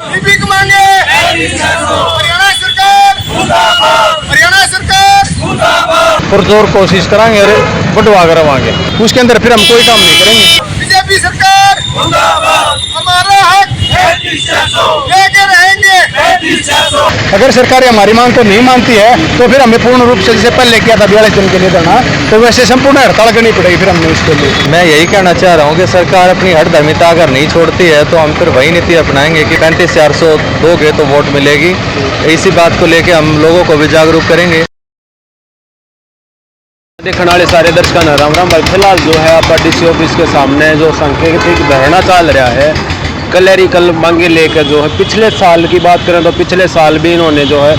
लिपिक मांगे हरियाणा सरकार पुरजोर कोशिश कराएंगे और बढ़वा करवाएंगे। उसके अंदर फिर हम कोई काम नहीं करेंगे। बीजेपी सरकार हमारा हक लेके रहेंगे। अगर सरकार हमारी मांग को नहीं मानती है तो फिर हमें पूर्ण रूप से जैसे पहले किया था 42 दिन के लिए धरना, तो वैसे संपूर्ण हड़ताल करनी पड़ेगी फिर हमने उसके लिए। मैं यही कहना चाह रहा हूँ कि सरकार अपनी हठधर्मिता अगर नहीं छोड़ती है तो हम फिर वही नीति अपनाएंगे कि 35,400 दोगे तो वोट मिलेगी। इसी बात को लेकर हम लोगों को भी जागरूक करेंगे। देखने वाले सारे दर्शकों ने राम राम भाई। फिलहाल जो है आप डीसी ऑफिस के सामने जो सांकेतिक धरना चल रहा है क्लैरिकल मांगे लेकर, जो है पिछले साल की बात करें तो पिछले साल भी इन्होंने जो है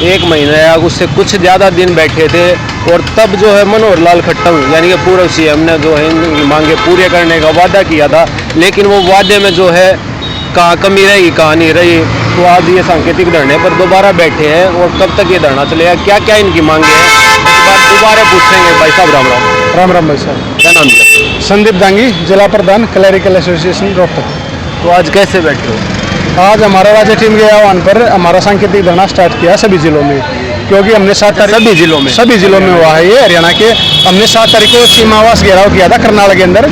1 महीने या उससे कुछ ज़्यादा दिन बैठे थे और तब जो है मनोहर लाल खट्टर यानी कि पूर्व सीएम ने जो है इनकी मांगे पूरे करने का वादा किया था, लेकिन वो वादे में जो है कहाँ कमी रहेगी कहाँ नहीं रही। तो आज ये सांकेतिक धरने पर दोबारा बैठे हैं और कब तक ये धरना चलेगा, क्या क्या इनकी मांगे हैं, इस बार दोबारा पूछेंगे। भाई साहब राम राम। राम राम भाई साहब। क्या नाम है? संदीप दांगी, जिला प्रधान क्लैरिकल एसोसिएशन रोहतक। तो आज कैसे बैठे हो? आज हमारा राज्य टीम के आह्वान पर हमारा सांकेतिक धरना स्टार्ट किया सभी जिलों में, क्योंकि हमने 7 तारीख सभी जिलों में हुआ है ये हरियाणा के। हमने 7 तारीख को सीमावास घेराव किया था करनाल के अंदर,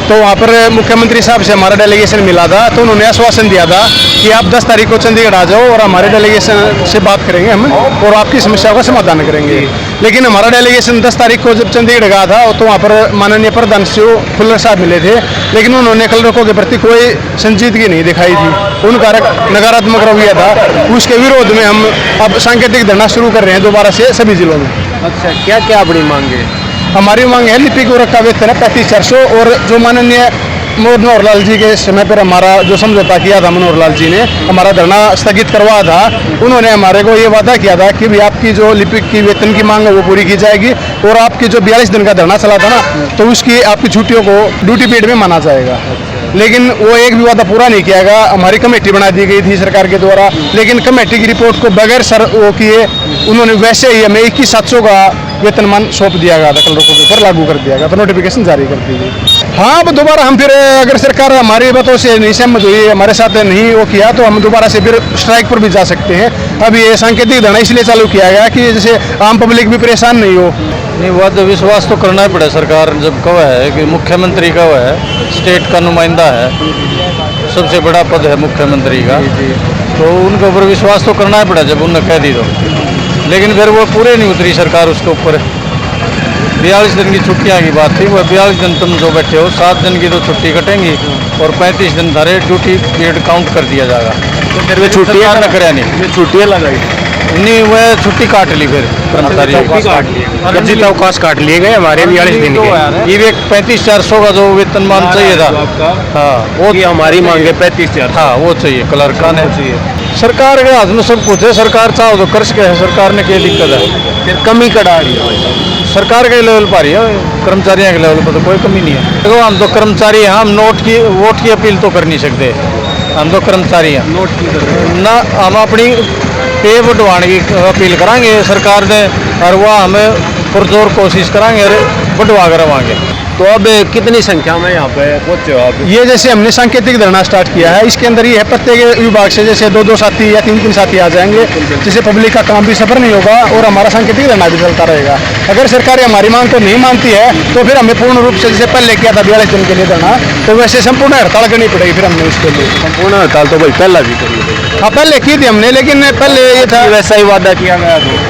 तो वहाँ पर मुख्यमंत्री साहब से हमारा डेलीगेशन मिला था, तो उन्होंने आश्वासन दिया था कि आप 10 तारीख को चंडीगढ़ आ जाओ और हमारे डेलीगेशन से बात करेंगे हम और आपकी समस्याओं का समाधान करेंगे। लेकिन हमारा डेलीगेशन 10 तारीख को जब चंडीगढ़ गया था तो वहाँ पर माननीय प्रधान शिव फुल्लर साहब मिले थे, लेकिन उन्होंने कलरकों के प्रति कोई संजीदगी नहीं दिखाई थी, उनका नकारात्मक रवैया था। उसके विरोध में हम अब सांकेतिक धरना शुरू कर रहे हैं दोबारा से सभी जिलों में। अच्छा, क्या क्या अपनी मांगे? हमारी मांग है लिपिक वर्ग का वेतन है 35,400 और जो माननीय मनोहर लाल जी के समय पर हमारा जो समझौता किया था, मनोहर लाल जी ने हमारा धरना स्थगित करवाया था, उन्होंने हमारे को ये वादा किया था कि भी आपकी जो लिपिक की वेतन की मांग है वो पूरी की जाएगी और आपकी जो 42 दिन का धरना चला था ना, तो उसकी आपकी छुट्टियों को ड्यूटी पीरियड में माना जाएगा। लेकिन वो एक भी वादा पूरा नहीं किया गया। हमारी कमेटी बना दी गई थी सरकार के द्वारा, लेकिन कमेटी की रिपोर्ट को बगैर वो किए उन्होंने वैसे ही हमें 21,700 का वेतनमान सौंप दिया गया था, कलरों के ऊपर लागू कर दिया गया था, नोटिफिकेशन जारी कर दी गई। हाँ, अब दोबारा हम फिर अगर सरकार हमारी बातों से नहीं सहमत हुई, हमारे साथ नहीं वो किया, तो हम दोबारा से फिर स्ट्राइक पर भी जा सकते हैं। अब ये सांकेतिक धरना इसलिए चालू किया गया कि जैसे आम पब्लिक भी परेशान नहीं हो। नहीं, वो तो विश्वास तो करना ही पड़े। सरकार जब कहा है कि मुख्यमंत्री का है, स्टेट का नुमाइंदा है, सबसे बड़ा पद है मुख्यमंत्री का, तो उनके ऊपर विश्वास तो करना ही पड़ा जब उन्होंने कह दी तो। लेकिन फिर वो पूरे नहीं उतरी सरकार उसके ऊपर। 42 दिन की छुट्टियां की बात थी, वो 42 दिन तुम जो बैठे हो 7 दिन की तो छुट्टी कटेंगी और 35 दिन धरे ड्यूटी पीरियड काउंट कर दिया जाएगा। तो फिर वे छुट्टियाँ न करे नहीं, छुट्टियाँ लगाई नहीं, वह छुट्टी काट ली फिर कर्मचारी जितना अवकाश काट लिए गए हमारे 42 दिन के। ये 35,400 का जो वेतनमान चाहिए था, हाँ वो हमारी मांगे 35,000। हाँ वो चाहिए, क्लर्क का नहीं चाहिए। सरकार के हाथ में सब कुछ है, सरकार चाहो तो कर सके है, सरकार ने क्या दिक्कत है? फिर कमी कटा रही है सरकार के लेवल पर ही है, कर्मचारियों के लेवल पर तो कोई कमी नहीं है। देखो हम तो कर्मचारी हैं, हम वोट की अपील तो कर नहीं सकते, हम तो कर्मचारी हैं। नोट की ना हम अपनी पे बढ़वाने की अपील कराएंगे सरकार ने और वह हमें पुरजोर कोशिश कराएंगे और बढ़वा करवाएंगे। तो अब कितनी संख्या में यहाँ पे पहुँचे हो आप? ये जैसे हमने सांकेतिक धरना स्टार्ट किया है, इसके अंदर ये है प्रत्येक विभाग से जैसे 2-2 साथी या 3-3 साथी आ जाएंगे, जिससे पब्लिक का काम भी सफर नहीं होगा और हमारा सांकेतिक धरना भी चलता रहेगा। अगर सरकार हमारी मांग को नहीं मानती है तो फिर हमें पूर्ण रूप से जैसे पहले किया था 42 दिन के लिए धरना, तो वैसे संपूर्ण हड़ताल करनी पड़ेगी फिर हमने उसके लिए। संपूर्ण हड़ताल तो भाई पहला भी करी? हाँ, पहले की थी हमने, लेकिन पहले ये था वैसा ही वादा किया गया तो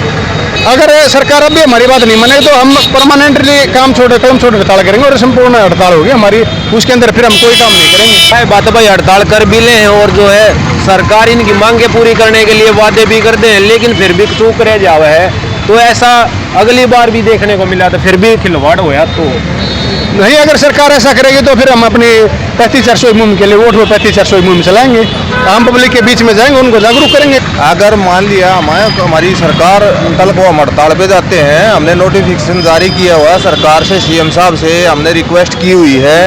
अगर सरकार अभी हमारी बात नहीं माने तो हम परमानेंटली कलम छोड़ हड़ताल करेंगे और संपूर्ण हड़ताल होगी हमारी, उसके अंदर फिर हम कोई काम नहीं करेंगे। बात भाई हड़ताल कर भी ले हैं और जो है सरकार इनकी मांगे पूरी करने के लिए वादे भी करते हैं, लेकिन फिर भी चूक रह जावा है। तो ऐसा अगली बार भी देखने को मिला था, फिर भी खिलवाड़ होया तो नहीं। अगर सरकार ऐसा करेगी तो फिर हम अपनी 35,400 मुहिम के लिए वोट 35,400 मुहिम चलाएंगे, आम पब्लिक के बीच में जाएंगे, उनको जागरूक करेंगे। अगर मान लिया हमारी सरकार कल को हम हड़ताल पे जाते हैं, हमने नोटिफिकेशन जारी किया हुआ है सरकार से, सीएम साहब से हमने रिक्वेस्ट की हुई है।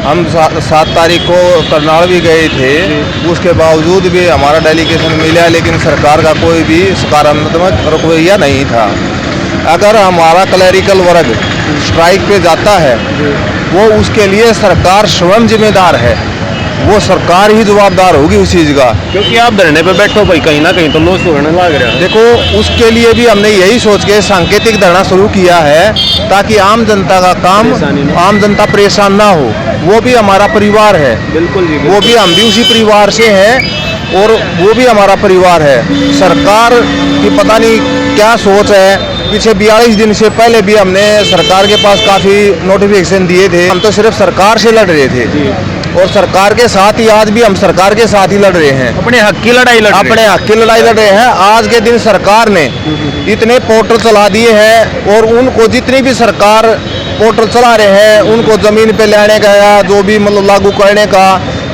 हम 7 तारीख को करनाल भी गए थे, उसके बावजूद भी हमारा डेलीगेशन मिला, लेकिन सरकार का कोई भी सकारात्मक रवैया नहीं था। अगर हमारा क्लैरिकल वर्ग स्ट्राइक पे जाता है, वो उसके लिए सरकार स्वयं जिम्मेदार है। वो सरकार ही जवाबदार होगी उस चीज़ का। क्योंकि आप धरने पे बैठो भाई, कहीं ना कहीं तो लॉस होने लग रहा है। देखो, उसके लिए भी हमने यही सोच के सांकेतिक धरना शुरू किया है ताकि आम जनता का काम, आम जनता परेशान ना हो। वो भी हमारा परिवार है, बिल्कुल जी, वो भी, हम भी उसी परिवार से हैं और वो भी हमारा परिवार है। सरकार की पता नहीं क्या सोच है। पीछे 42 दिन से पहले भी हमने सरकार के पास काफ़ी नोटिफिकेशन दिए थे। हम तो सिर्फ सरकार से लड़ रहे थे और सरकार के साथ ही आज भी हम सरकार के साथ ही लड़ रहे हैं। अपने हक की लड़ाई लड़ रहे हैं। अपने हक की लड़ाई लड़ रहे हैं। आज के दिन सरकार ने इतने पोर्टल चला दिए हैं और उनको जितनी भी सरकार पोर्टल चला रहे हैं उनको ज़मीन पे लाने का या जो भी मतलब लागू करने का,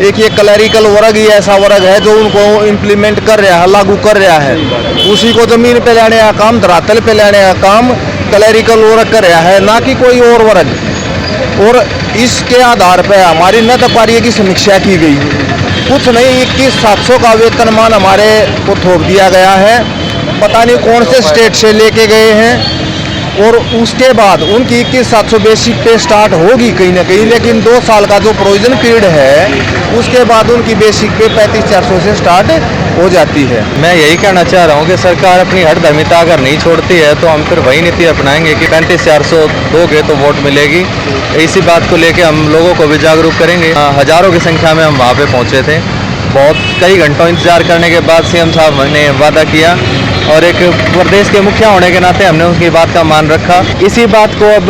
एक ये क्लैरिकल वर्ग ही ऐसा वर्ग है जो उनको इम्प्लीमेंट कर रहा है, लागू कर रहा है। उसी को ज़मीन पे लाने का काम, धरातल पे लाने का काम क्लैरिकल वर्ग कर रहा है, ना कि कोई और वर्ग। और इसके आधार पर हमारी नत कार्य की समीक्षा की गई। कुछ नहीं, 21,700 का वेतनमान हमारे को थोप दिया गया है। पता नहीं कौन से स्टेट से लेके गए हैं और उसके बाद उनकी 21,700 बेसिक पे स्टार्ट होगी कहीं ना कहीं, लेकिन 2 साल का जो प्रोविजन पीरियड है उसके बाद उनकी बेसिक पे 35,400 से स्टार्ट हो जाती है। मैं यही कहना चाह रहा हूँ कि सरकार अपनी हठधर्मिता अगर नहीं छोड़ती है तो हम फिर वही नीति अपनाएंगे कि 35,400 दोगे तो वोट मिलेगी। इसी बात को लेके हम लोगों को भी जागरूक करेंगे। हज़ारों की संख्या में हम वहाँ पे पहुँचे थे। बहुत कई घंटों इंतजार करने के बाद सीएम साहब ने वादा किया और एक प्रदेश के मुखिया होने के नाते हमने उनकी बात का मान रखा। इसी बात को अब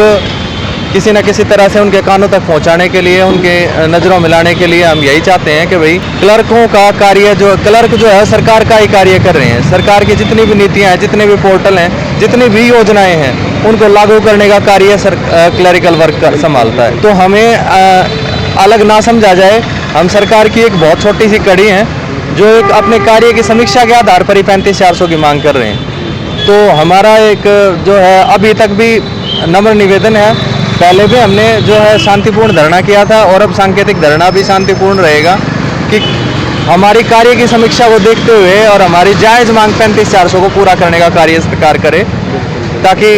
किसी न किसी तरह से उनके कानों तक पहुंचाने के लिए, उनके नज़रों में लाने के लिए हम यही चाहते हैं कि भाई क्लर्कों का कार्य, जो क्लर्क जो है सरकार का ही कार्य कर रहे हैं। सरकार की जितनी भी नीतियाँ हैं, जितने भी पोर्टल हैं, जितनी भी योजनाएं हैं, उनको लागू करने का कार्य क्लरिकल वर्क संभालता है। तो हमें अलग ना समझा जाए। हम सरकार की एक बहुत छोटी सी कड़ी हैं जो एक अपने कार्य की समीक्षा के आधार पर ही 35,400 की मांग कर रहे हैं। तो हमारा एक जो है अभी तक भी नम्र निवेदन है, पहले भी हमने जो है शांतिपूर्ण धरना किया था और अब सांकेतिक धरना भी शांतिपूर्ण रहेगा कि हमारी कार्य की समीक्षा को देखते हुए और हमारी जायज़ मांग 35,400 को पूरा करने का कार्य सरकार करे, ताकि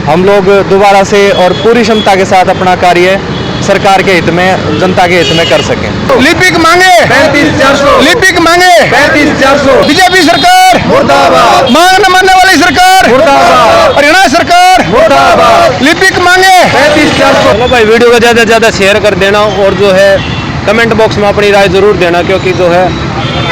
हम लोग दोबारा से और पूरी क्षमता के साथ अपना कार्य सरकार के हित में, जनता के हित में कर सकें। लिपिक मांगे 35,400, लिपिक मांगे 35,400, बीजेपी सरकार मुर्दाबाद, मांग न मानने वाली सरकार मुर्दाबाद, हरियाणा सरकार मुर्दाबाद, लिपिक मांगे 35,400। चलो भाई, वीडियो को ज़्यादा से ज़्यादा शेयर कर देना और जो है कमेंट बॉक्स में अपनी राय ज़रूर देना, क्योंकि जो है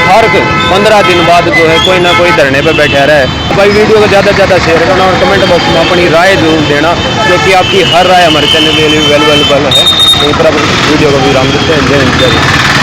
हर 15 दिन बाद जो है कोई ना कोई धरने पे बैठा रहे। भाई वीडियो को ज़्यादा से ज़्यादा शेयर करना और कमेंट बॉक्स में अपनी राय ज़रूर देना, क्योंकि आपकी हर राय हमारे चैनल के लिए वैल्यूएबल है। तो इस तरह वीडियो को विराम देते हैं। जय हिंद, जय भारत।